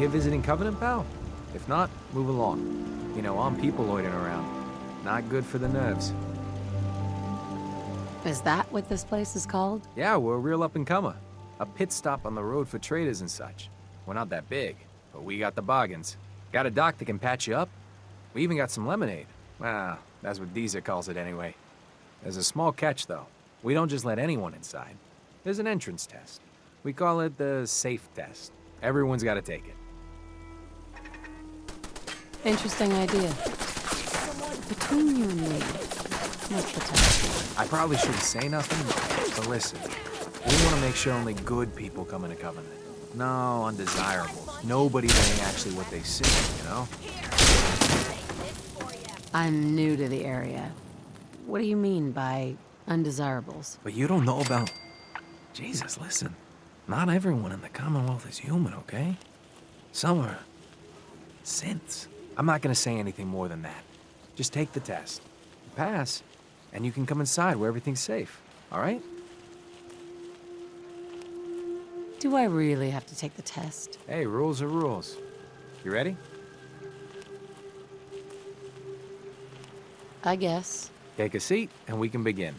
here visiting Covenant, pal? If not, move along. You know, I'm people loitering around. Not good for the nerves. Is that what this place is called? Yeah, we're a real up-and-comer. A pit stop on the road for traders and such. We're not that big, but we got the bargains. Got a dock that can patch you up. We even got some lemonade. Well, that's what Deezer calls it anyway. There's a small catch, though. We don't just let anyone inside. There's an entrance test. We call it the safe test. Everyone's got to take it. Interesting idea. Between you and me, what's the test? I probably shouldn't say nothing, but listen. We want to make sure only good people come into Covenant. No undesirables. Nobody that ain't actually what they seem, you know? I'm new to the area. What do you mean by undesirables? But you don't know about... Jesus, listen. Not everyone in the Commonwealth is human, okay? Some are... synths. I'm not gonna say anything more than that. Just take the test. Pass, and you can come inside where everything's safe, all right? Do I really have to take the test? Hey, rules are rules. You ready? I guess. Take a seat, and we can begin.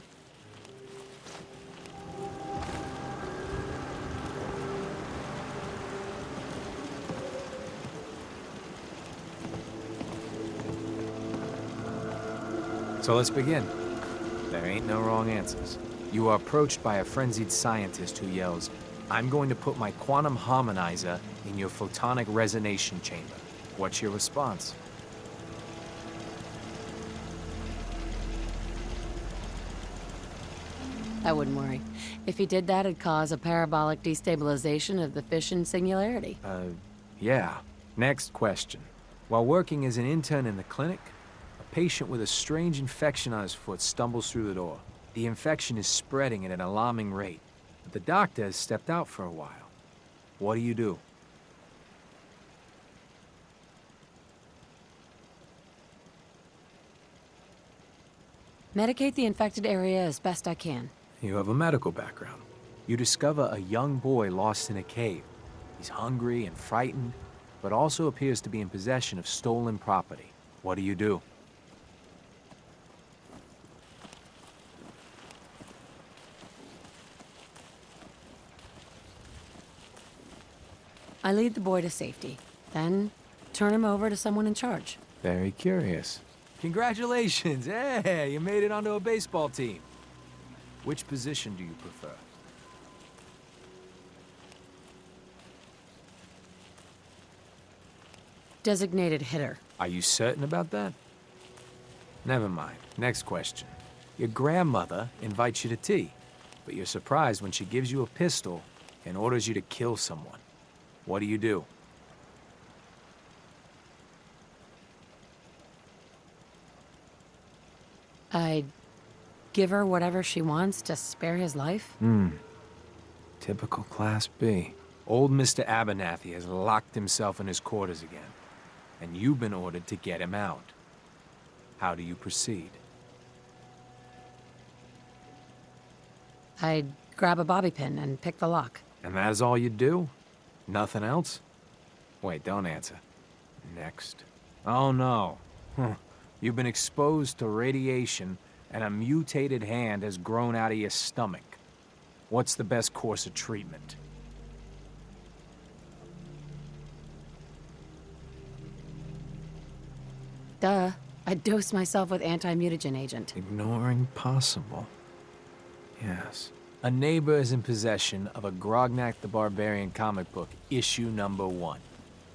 So let's begin. There ain't no wrong answers. You are approached by a frenzied scientist who yells, "I'm going to put my quantum harmonizer in your photonic resonation chamber." What's your response? I wouldn't worry. If he did that, it'd cause a parabolic destabilization of the fission singularity. Yeah. Next question. While working as an intern in the clinic, a patient with a strange infection on his foot stumbles through the door. The infection is spreading at an alarming rate, but the doctor has stepped out for a while. What do you do? Medicate the infected area as best I can. You have a medical background. You discover a young boy lost in a cave. He's hungry and frightened, but also appears to be in possession of stolen property. What do you do? I lead the boy to safety, then turn him over to someone in charge. Very curious. Congratulations! Hey, you made it onto a baseball team. Which position do you prefer? Designated hitter. Are you certain about that? Never mind. Next question. Your grandmother invites you to tea, but you're surprised when she gives you a pistol and orders you to kill someone. What do you do? I'd give her whatever she wants to spare his life. Typical Class B. Old Mr. Abernathy has locked himself in his quarters again, and you've been ordered to get him out. How do you proceed? I'd grab a bobby pin and pick the lock. And that is all you do? Nothing else? Wait, don't answer. Next. Oh no. You've been exposed to radiation and a mutated hand has grown out of your stomach. What's the best course of treatment? Duh. I'd dose myself with anti-mutagen agent. Ignoring possible. Yes. A neighbor is in possession of a Grognak the Barbarian comic book, issue number 1.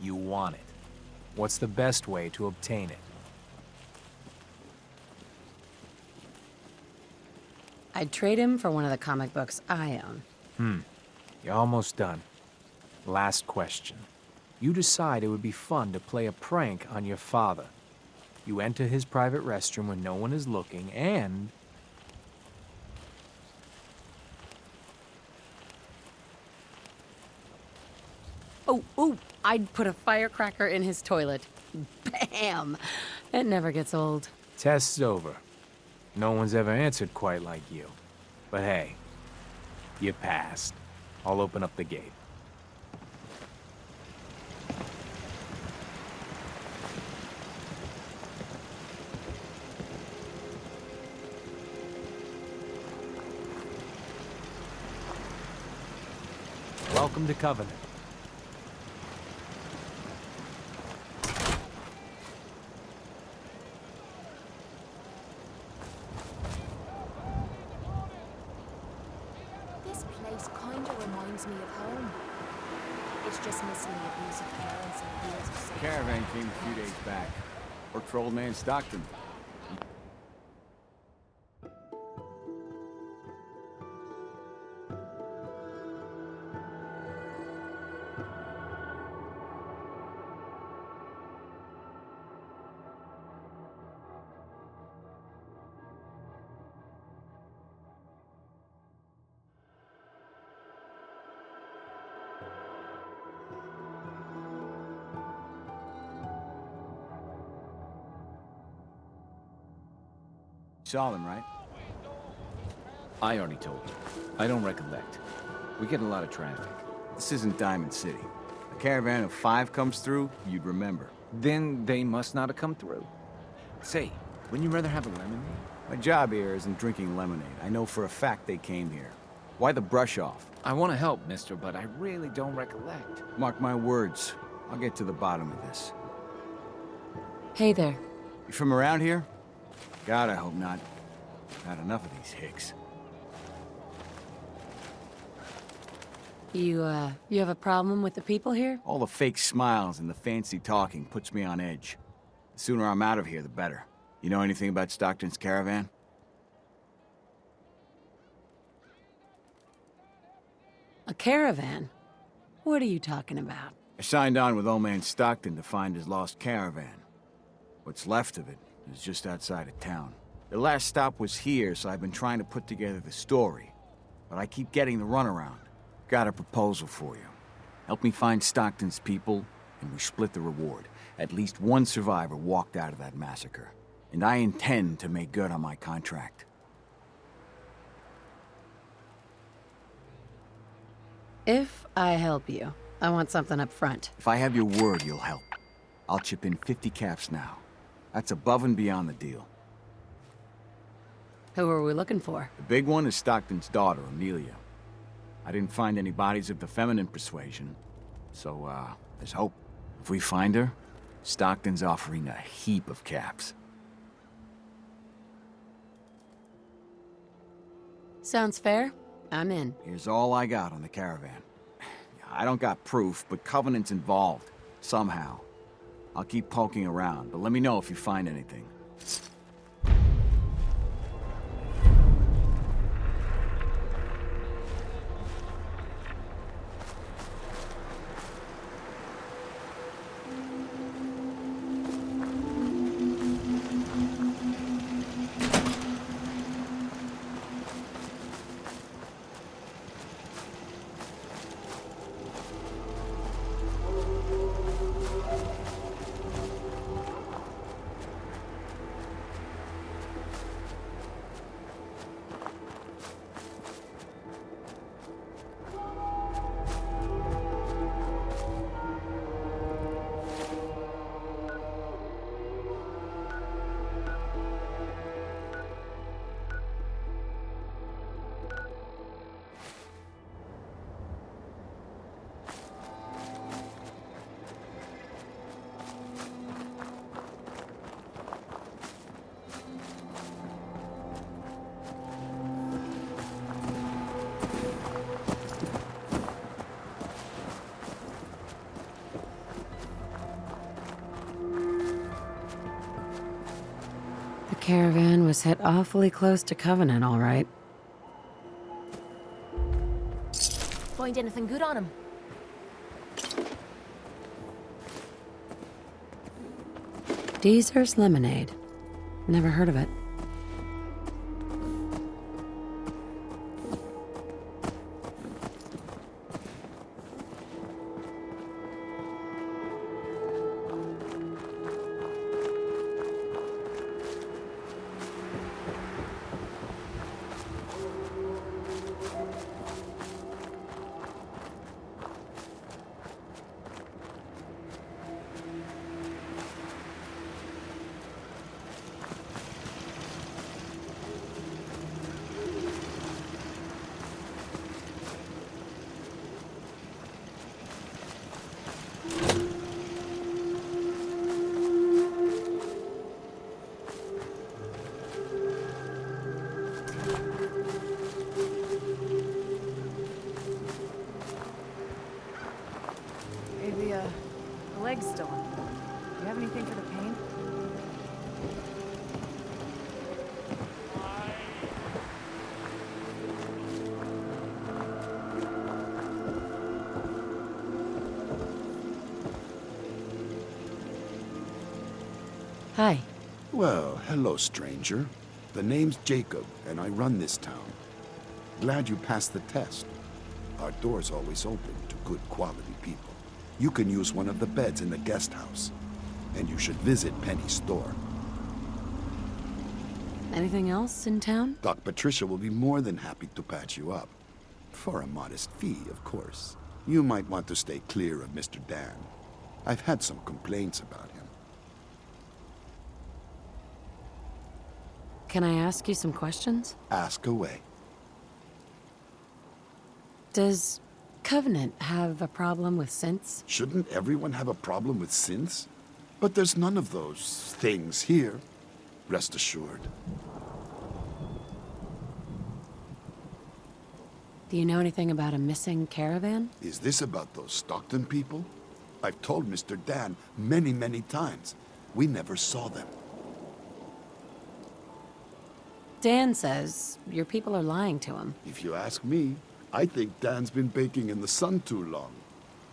You want it. What's the best way to obtain it? I'd trade him for one of the comic books I own. You're almost done. Last question. You decide it would be fun to play a prank on your father. You enter his private restroom when no one is looking, and... Oh, I'd put a firecracker in his toilet. Bam! It never gets old. Test's over. No one's ever answered quite like you. But hey, you passed. I'll open up the gate. Welcome to Covenant. This place kinda reminds me of home. It's just missing the abusive parents and years of sick. Caravan came a few days back. Worked for old man Stockton. Saw them, right? I already told you. I don't recollect. We get a lot of traffic. This isn't Diamond City. A caravan of 5 comes through, you'd remember. Then they must not have come through. Say, wouldn't you rather have a lemonade? My job here isn't drinking lemonade. I know for a fact they came here. Why the brush off? I want to help, mister, but I really don't recollect. Mark my words. I'll get to the bottom of this. Hey there. You from around here? God, I hope not. Had enough of these hicks. You have a problem with the people here? All the fake smiles and the fancy talking puts me on edge. The sooner I'm out of here, the better. You know anything about Stockton's caravan? A caravan? What are you talking about? I signed on with old man Stockton to find his lost caravan. What's left of it is just outside of town. The last stop was here, so I've been trying to put together the story. But I keep getting the runaround. Got a proposal for you. Help me find Stockton's people, and we split the reward. At least one survivor walked out of that massacre. And I intend to make good on my contract. If I help you, I want something up front. If I have your word, you'll help. I'll chip in 50 caps now. That's above and beyond the deal. Who are we looking for? The big one is Stockton's daughter, Amelia. I didn't find any bodies of the feminine persuasion, so, there's hope. If we find her, Stockton's offering a heap of caps. Sounds fair. I'm in. Here's all I got on the caravan. I don't got proof, but Covenant's involved. Somehow. I'll keep poking around, but let me know if you find anything. The caravan was hit awfully close to Covenant, all right. Find anything good on him? Deezer's Lemonade. Never heard of it. Hi. Well, hello, stranger. The name's Jacob, and I run this town. Glad you passed the test. Our door's always open to good quality people. You can use one of the beds in the guest house. And you should visit Penny's store. Anything else in town? Doc Patricia will be more than happy to patch you up. For a modest fee, of course. You might want to stay clear of Mr. Dan. I've had some complaints about him. Can I ask you some questions? Ask away. Does Covenant have a problem with synths? Shouldn't everyone have a problem with synths? But there's none of those things here. Rest assured. Do you know anything about a missing caravan? Is this about those Stockton people? I've told Mr. Dan many, many times. We never saw them. Dan says your people are lying to him. If you ask me, I think Dan's been baking in the sun too long.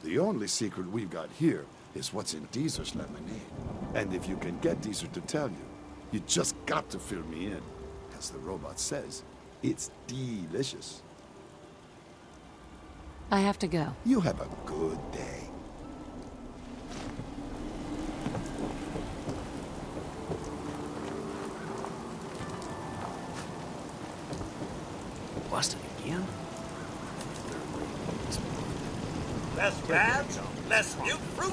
The only secret we've got here is what's in Deezer's lemonade. And if you can get Deezer to tell you, you just got to fill me in. As the robot says, it's delicious. I have to go. You have a good day. Busted again? Less rads, less mute fruit.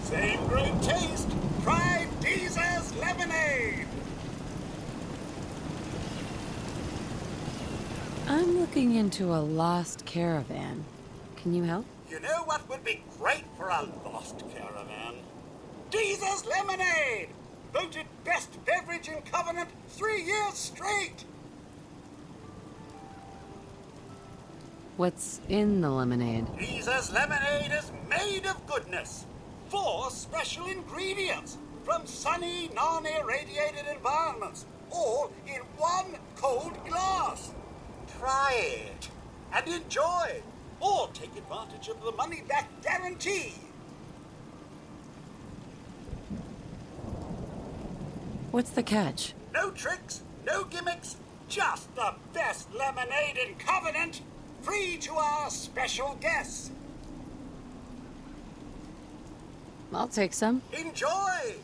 Same great taste. Try Deezer's lemonade. I'm looking into a lost caravan. Can you help? You know what would be great for a lost caravan? Deezer's lemonade! Voted best beverage in Covenant 3 years straight! What's in the lemonade? Deezer's lemonade is made of goodness. 4 special ingredients from sunny, non-irradiated environments, all in 1 cold glass. Try it and enjoy, or take advantage of the money-back guarantee. What's the catch? No tricks, no gimmicks, just the best lemonade in Covenant, free to our special guests. I'll take some. Enjoy!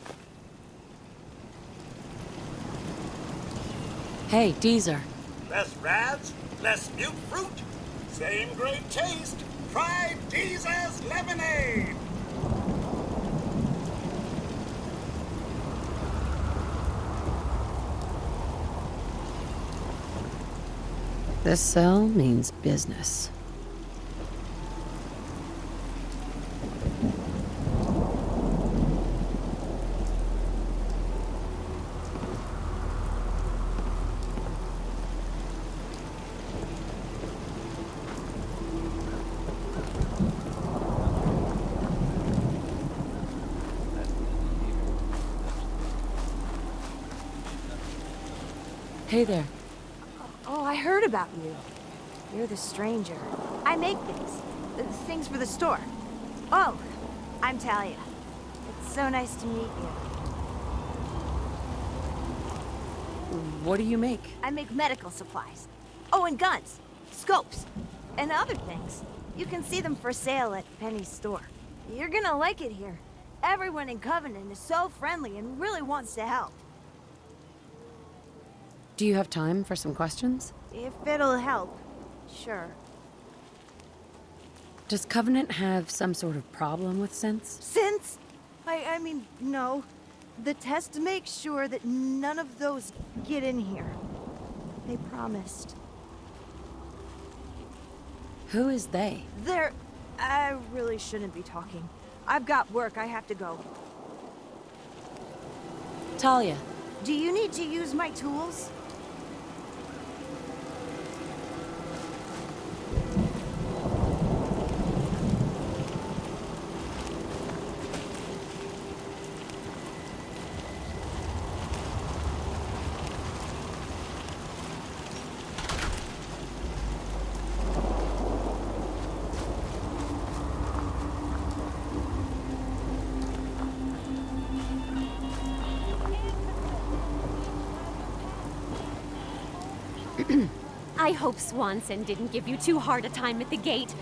Hey, Deezer. Less rads, less mute fruit, same great taste. Try Deezer's lemonade. This cell means business. Hey there. Oh, I heard about you. You're the stranger. I make things for the store. Oh, I'm Talia. It's so nice to meet you. What do you make? I make medical supplies. Oh, and guns, scopes, and other things. You can see them for sale at Penny's store. You're gonna like it here. Everyone in Covenant is so friendly and really wants to help. Do you have time for some questions? If it'll help, sure. Does Covenant have some sort of problem with synths? Since? I mean, no. The test makes sure that none of those get in here. They promised. Who is they? I really shouldn't be talking. I've got work, I have to go. Talia. Do you need to use my tools? I hope Swanson didn't give you too hard a time at the gate.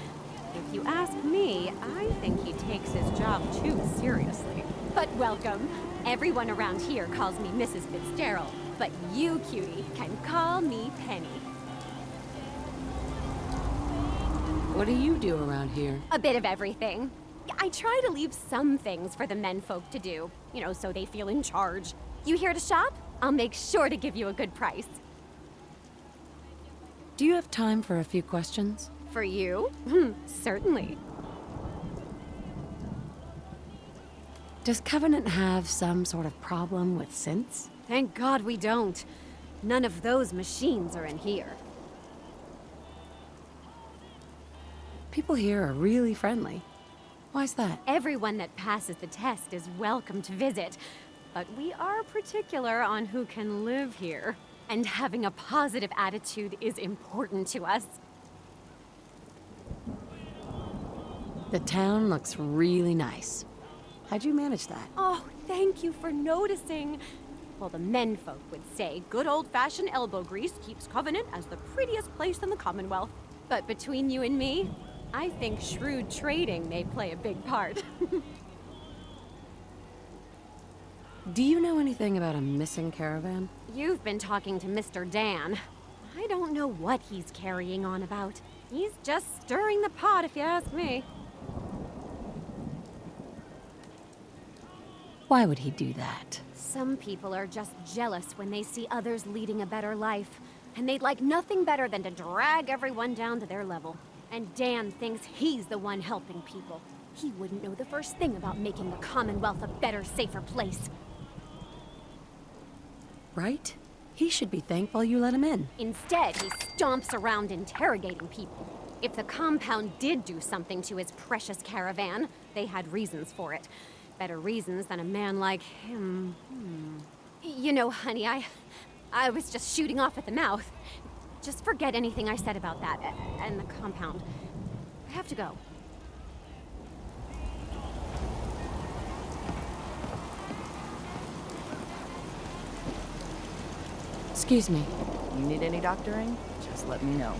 If you ask me, I think he takes his job too seriously. But welcome. Everyone around here calls me Mrs. Fitzgerald, but you, cutie, can call me Penny. What do you do around here? A bit of everything. I try to leave some things for the menfolk to do, you know, so they feel in charge. You here to shop? I'll make sure to give you a good price. Do you have time for a few questions? For you? Certainly. Does Covenant have some sort of problem with synths? Thank God we don't. None of those machines are in here. People here are really friendly. Why's that? Everyone that passes the test is welcome to visit, but we are particular on who can live here. And having a positive attitude is important to us. The town looks really nice. How'd you manage that? Oh, thank you for noticing. Well, the menfolk would say good old-fashioned elbow grease keeps Covenant as the prettiest place in the Commonwealth. But between you and me, I think shrewd trading may play a big part. Do you know anything about a missing caravan? You've been talking to Mr. Dan. I don't know what he's carrying on about. He's just stirring the pot, if you ask me. Why would he do that? Some people are just jealous when they see others leading a better life. And they'd like nothing better than to drag everyone down to their level. And Dan thinks he's the one helping people. He wouldn't know the first thing about making the Commonwealth a better, safer place. Right? He should be thankful you let him in. Instead, he stomps around interrogating people. If the compound did do something to his precious caravan, they had reasons for it. Better reasons than a man like him. You know, honey, I was just shooting off at the mouth. Just forget anything I said about that and the compound. I have to go. Excuse me. You need any doctoring? Just let me know.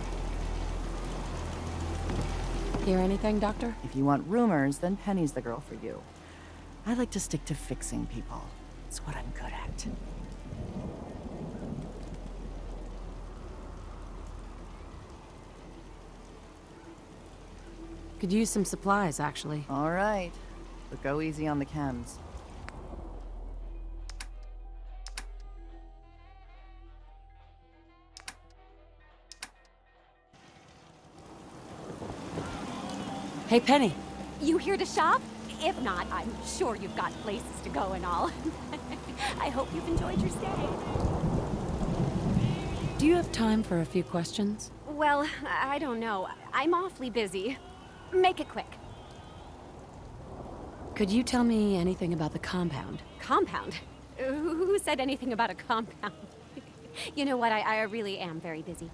Hear anything, Doctor? If you want rumors, then Penny's the girl for you. I like to stick to fixing people. It's what I'm good at. Could use some supplies, actually. All right. But go easy on the chems. Hey, Penny. You here to shop? If not, I'm sure you've got places to go and all. I hope you've enjoyed your stay. Do you have time for a few questions? Well, I don't know. I'm awfully busy. Make it quick. Could you tell me anything about the compound? Compound? Who said anything about a compound? You know what, I really am very busy.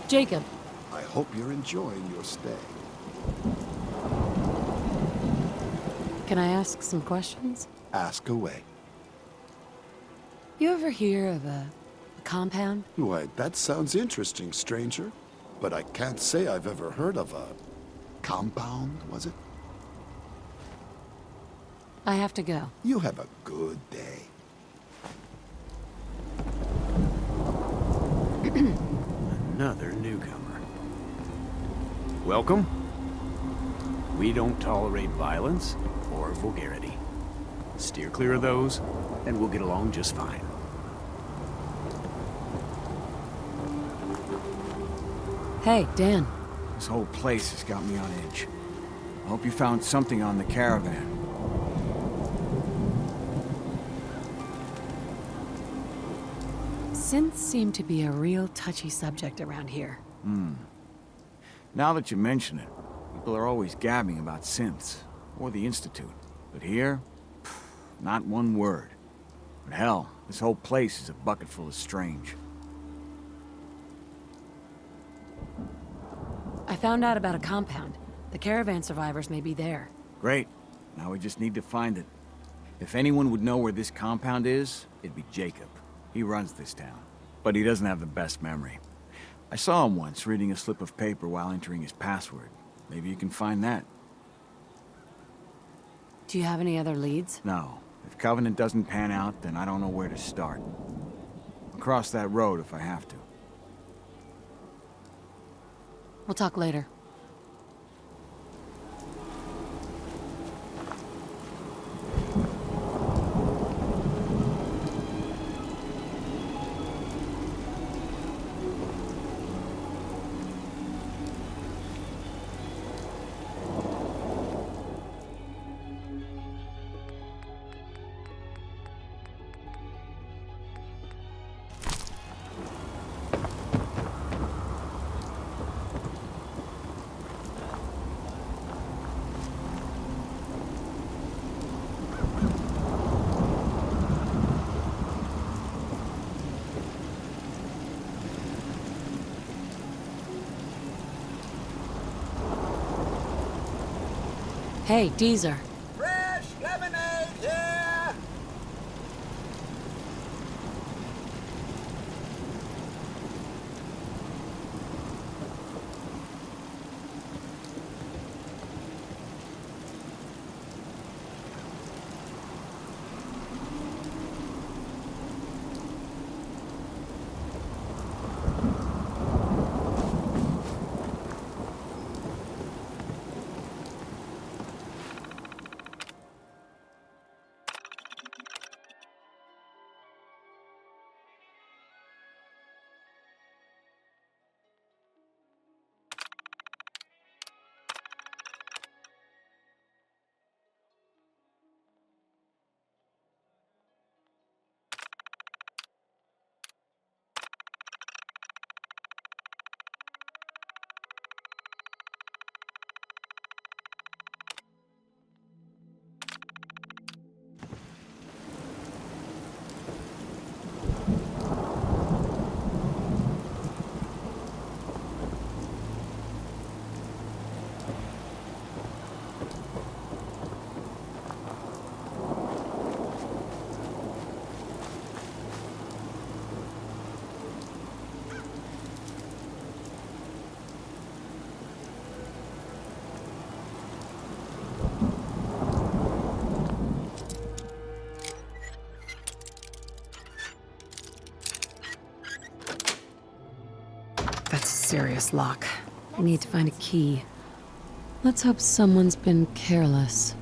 Jacob. I hope you're enjoying your stay. Can I ask some questions? Ask away. You ever hear of a compound? Why, that sounds interesting, stranger. But I can't say I've ever heard of a compound, was it? I have to go. You have a good day. Another newcomer. Welcome. We don't tolerate violence or vulgarity. Steer clear of those, and we'll get along just fine. Hey, Dan. This whole place has got me on edge. I hope you found something on the caravan. Synths seem to be a real touchy subject around here. Now that you mention it, people are always gabbing about synths, or the Institute. But here, not one word. But hell, this whole place is a bucket full of strange. I found out about a compound. The caravan survivors may be there. Great. Now we just need to find it. If anyone would know where this compound is, it'd be Jacob. He runs this town. But he doesn't have the best memory. I saw him once reading a slip of paper while entering his password. Maybe you can find that. Do you have any other leads? No. If Covenant doesn't pan out, then I don't know where to start. I'll cross that road if I have to. We'll talk later. Hey, Deezer. Fresh lemonade here! That's a serious lock. I need to find a key. Let's hope someone's been careless.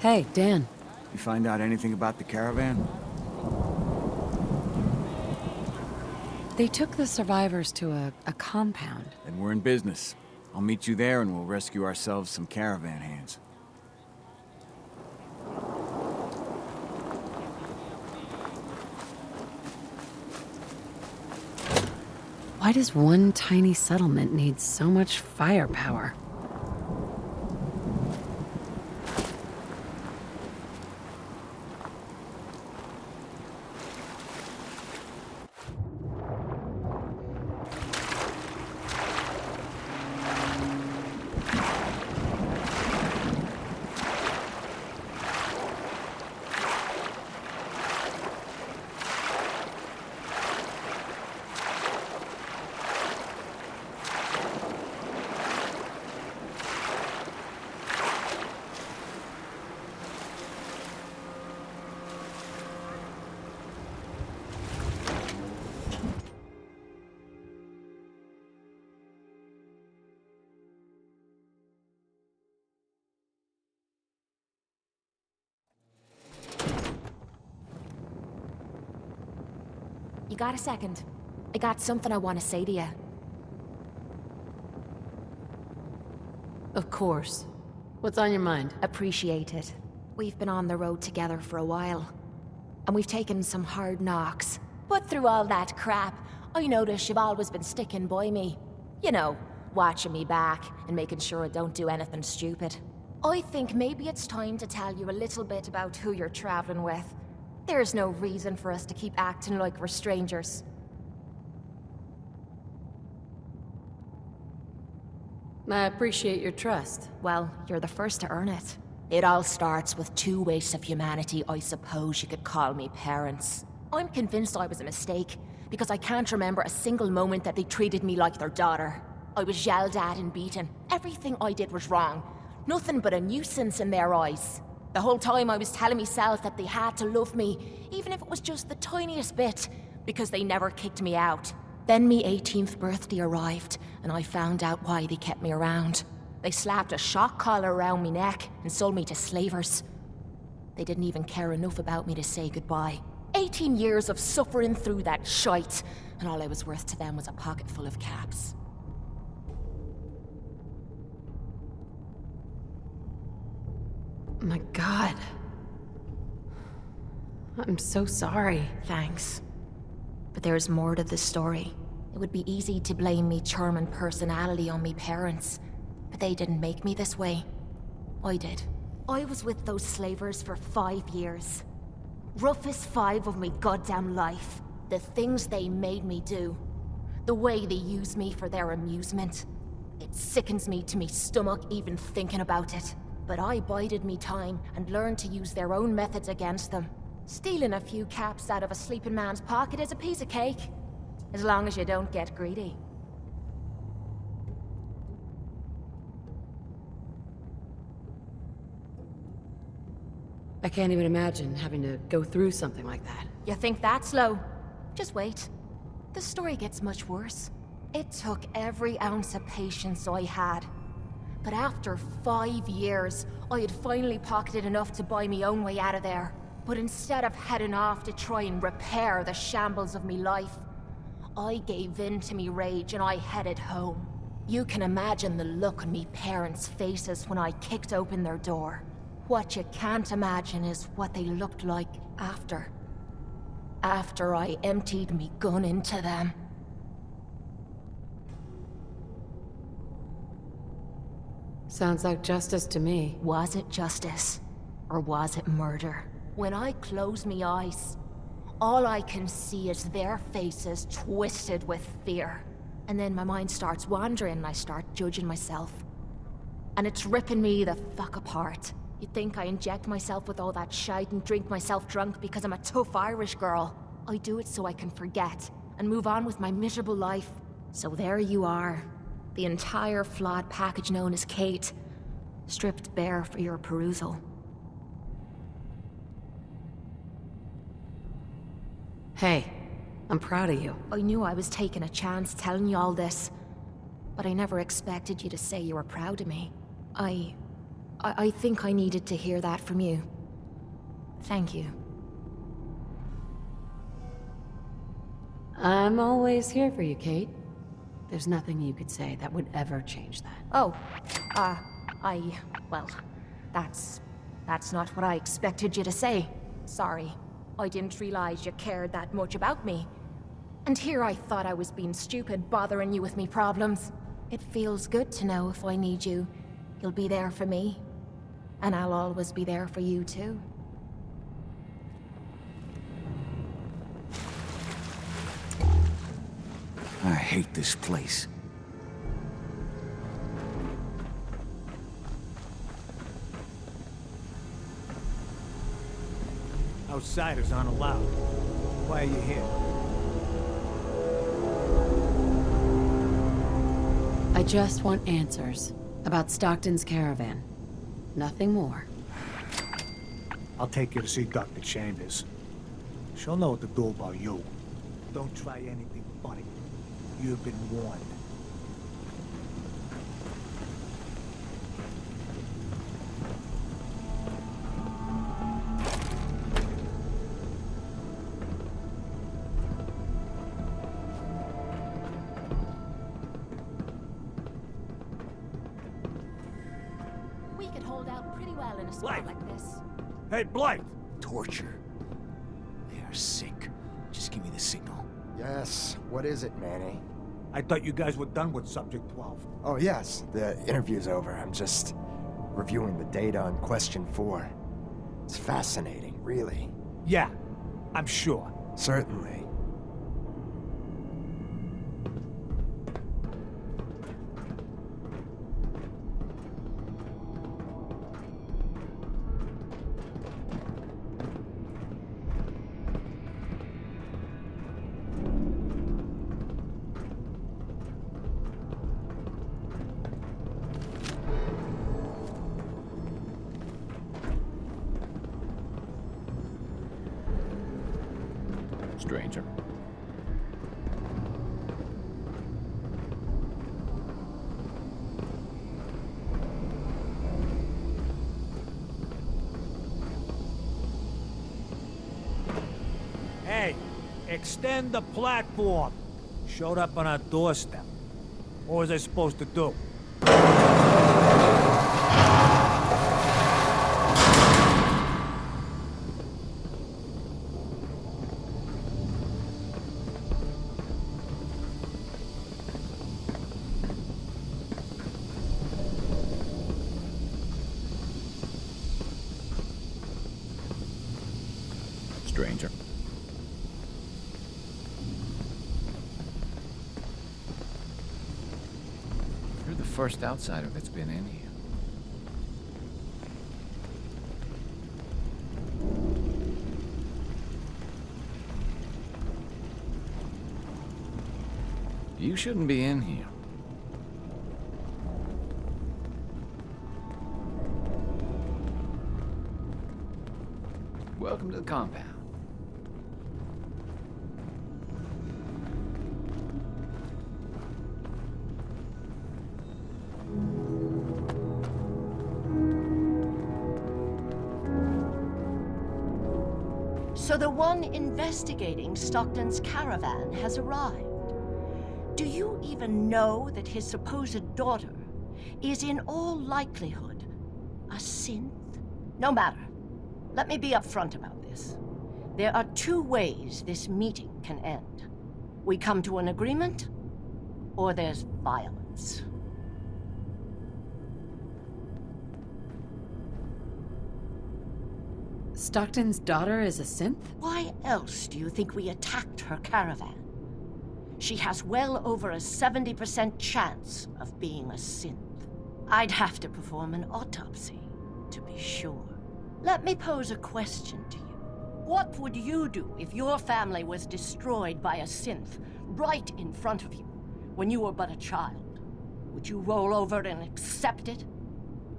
Hey, Dan. You find out anything about the caravan? They took the survivors to a compound. Then we're in business. I'll meet you there and we'll rescue ourselves some caravan hands. Why does one tiny settlement need so much firepower? You got a second? I got something I want to say to you. Of course. What's on your mind? Appreciate it. We've been on the road together for a while, and we've taken some hard knocks. But through all that crap, I notice you've always been sticking by me. You know, watching me back and making sure I don't do anything stupid. I think maybe it's time to tell you a little bit about who you're traveling with. There's no reason for us to keep acting like we're strangers. I appreciate your trust. Well, you're the first to earn it. It all starts with two wastes of humanity I suppose you could call me parents. I'm convinced I was a mistake, because I can't remember a single moment that they treated me like their daughter. I was yelled at and beaten. Everything I did was wrong. Nothing but a nuisance in their eyes. The whole time I was telling myself that they had to love me, even if it was just the tiniest bit, because they never kicked me out. Then me 18th birthday arrived, and I found out why they kept me around. They slapped a shock collar around me neck and sold me to slavers. They didn't even care enough about me to say goodbye. 18 years of suffering through that shite, and all I was worth to them was a pocket full of caps. My God. I'm so sorry. Thanks. But there's more to this story. It would be easy to blame me charming personality on me parents, but they didn't make me this way. I did. I was with those slavers for 5 years. Roughest 5 of me goddamn life. The things they made me do. The way they used me for their amusement. It sickens me to me stomach even thinking about it. But I bided me time and learned to use their own methods against them. Stealing a few caps out of a sleeping man's pocket is a piece of cake. As long as you don't get greedy. I can't even imagine having to go through something like that. You think that's low? Just wait. The story gets much worse. It took every ounce of patience I had. But after 5 years, I had finally pocketed enough to buy me own way out of there. But instead of heading off to try and repair the shambles of me life, I gave in to me rage and I headed home. You can imagine the look on me parents' faces when I kicked open their door. What you can't imagine is what they looked like after. After I emptied me gun into them. Sounds like justice to me. Was it justice? Or was it murder? When I close me eyes, all I can see is their faces twisted with fear. And then my mind starts wandering and I start judging myself. And it's ripping me the fuck apart. You'd think I inject myself with all that shite and drink myself drunk because I'm a tough Irish girl. I do it so I can forget and move on with my miserable life. So there you are. The entire flawed package known as Kate, stripped bare for your perusal. Hey, I'm proud of you. I knew I was taking a chance telling you all this, but I never expected you to say you were proud of me. I I think I needed to hear that from you. Thank you. I'm always here for you, Kate. There's nothing you could say that would ever change that. Oh, well, that's not what I expected you to say. Sorry. I didn't realize you cared that much about me. And here I thought I was being stupid, bothering you with me problems. It feels good to know if I need you, you'll be there for me. And I'll always be there for you, too. I hate this place. Outsiders aren't allowed. Why are you here? I just want answers about Stockton's caravan. Nothing more. I'll take you to see Dr. Chambers. She'll know what to do about you. Don't try anything funny. You've been warned. We could hold out pretty well in a spot like this. Hey, Blight! Torture. They are sick. Just give me the signal. Yes, what is it, Manny? I thought you guys were done with Subject 12. Oh yes, the interview's over. I'm just reviewing the data on Question 4. It's fascinating, really. Yeah, I'm sure. Certainly. Stranger. Hey, extend the platform. Showed up on our doorstep. What was I supposed to do? Stranger. You're the first outsider that's been in here. You shouldn't be in here. Welcome to the compound. So the one investigating Stockton's caravan has arrived. Do you even know that his supposed daughter is in all likelihood a synth? No matter. Let me be upfront about this. There are two ways this meeting can end. We come to an agreement, or there's violence. Stockton's daughter is a synth? Why else do you think we attacked her caravan? She has well over a 70% chance of being a synth. I'd have to perform an autopsy to be sure. Let me pose a question to you. What would you do if your family was destroyed by a synth right in front of you when you were but a child? Would you roll over and accept it?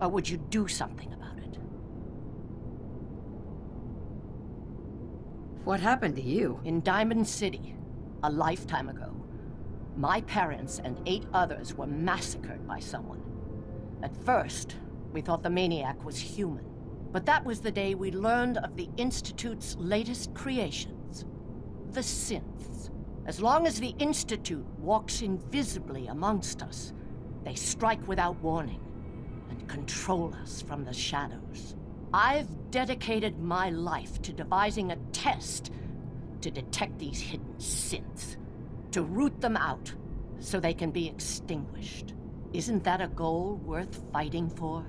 Or would you do something about it? What happened to you? In Diamond City, a lifetime ago, my parents and 8 others were massacred by someone. At first, We thought the maniac was human. But that was the day we learned of the Institute's latest creations. The synths. As long as the Institute walks invisibly amongst us, they strike without warning and control us from the shadows. I've dedicated my life to devising a test to detect these hidden synths, to root them out so they can be extinguished. Isn't that a goal worth fighting for?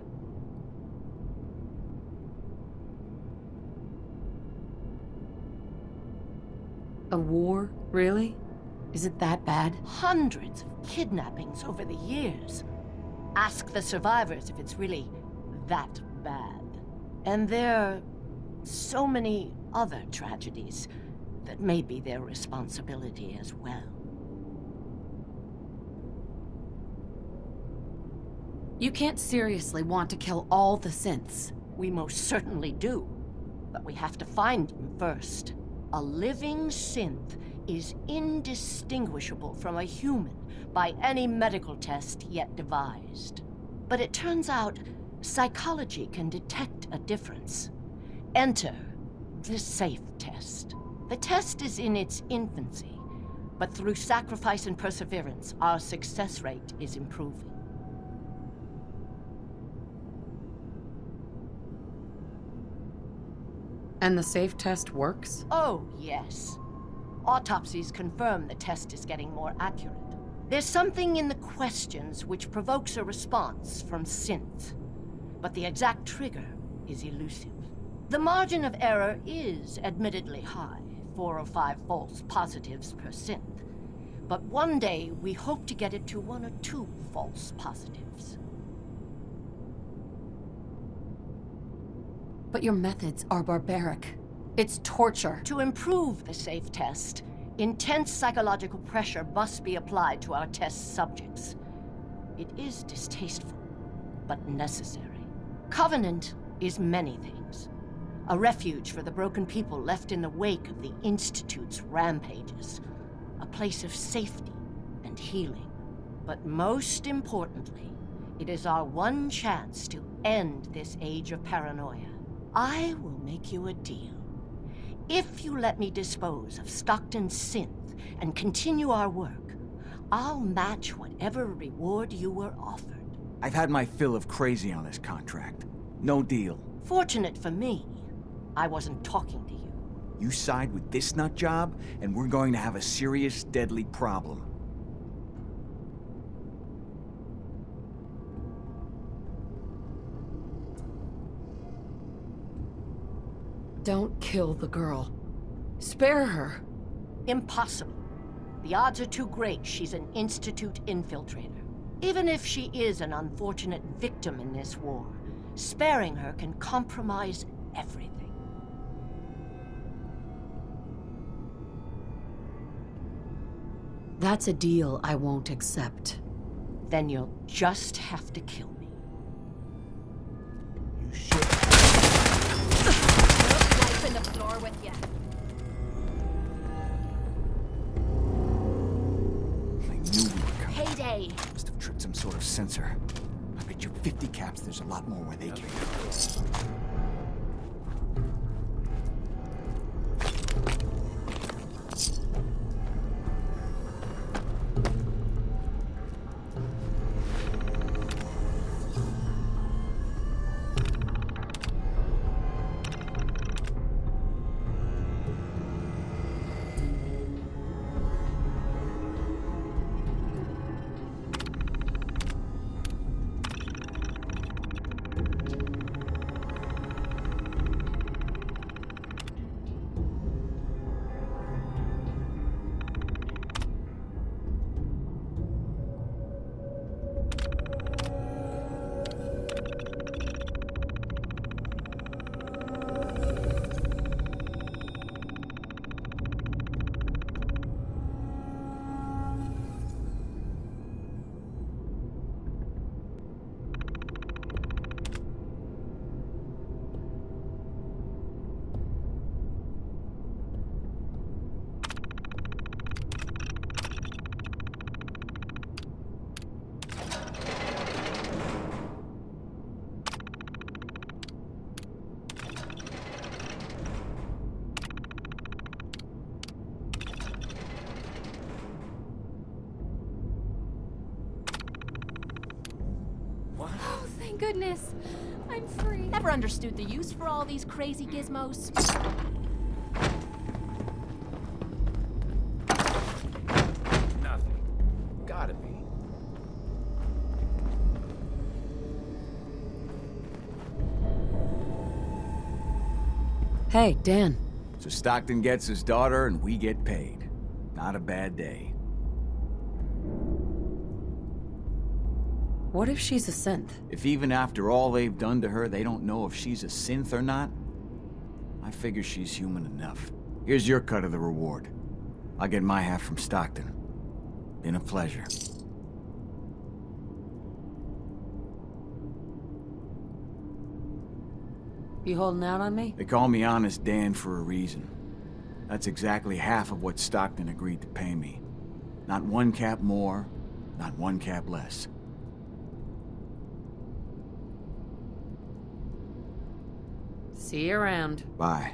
A war, really? Is it that bad? Hundreds of kidnappings over the years. Ask the survivors if it's really that bad. And there are so many other tragedies that may be their responsibility as well. You can't seriously want to kill all the synths. We most certainly do. But we have to find them first. A living synth is indistinguishable from a human by any medical test yet devised. But it turns out psychology can detect a difference. Enter the SAFE test. The test is in its infancy, but through sacrifice and perseverance, our success rate is improving. And the SAFE test works? Oh, yes. Autopsies confirm the test is getting more accurate. There's something in the questions which provokes a response from synths, but the exact trigger is elusive. The margin of error is admittedly high, 4 or 5 false positives per synth, but one day we hope to get it to 1 or 2 false positives. But your methods are barbaric. It's torture. To improve the SAFE test, intense psychological pressure must be applied to our test subjects. It is distasteful, but necessary. Covenant is many things. A refuge for the broken people left in the wake of the Institute's rampages. A place of safety and healing. But most importantly, it is our one chance to end this age of paranoia. I will make you a deal. If you let me dispose of Stockton's synth and continue our work, I'll match whatever reward you were offered. I've had my fill of crazy on this contract. No deal. Fortunate for me, I wasn't talking to you. You side with this nut job, and we're going to have a serious, deadly problem. Don't kill the girl. Spare her. Impossible. The odds are too great she's an Institute infiltrator. Even if she is an unfortunate victim in this war, sparing her can compromise everything. That's a deal I won't accept. Then you'll just have to kill me. You should. In the floor with you. I knew we were coming. Payday. Must have tripped some sort of sensor. I bet you 50 caps there's a lot more where they came from. Thank goodness. I'm free. Never understood the use for all these crazy gizmos. Nothing. Gotta be. Hey, Dan. So Stockton gets his daughter and we get paid. Not a bad day. What if she's a synth? If even after all they've done to her, they don't know if she's a synth or not, I figure she's human enough. Here's your cut of the reward. I'll get my half from Stockton. Been a pleasure. You holding out on me? They call me Honest Dan for a reason. That's exactly half of what Stockton agreed to pay me. Not one cap more, not one cap less. See you around. Bye.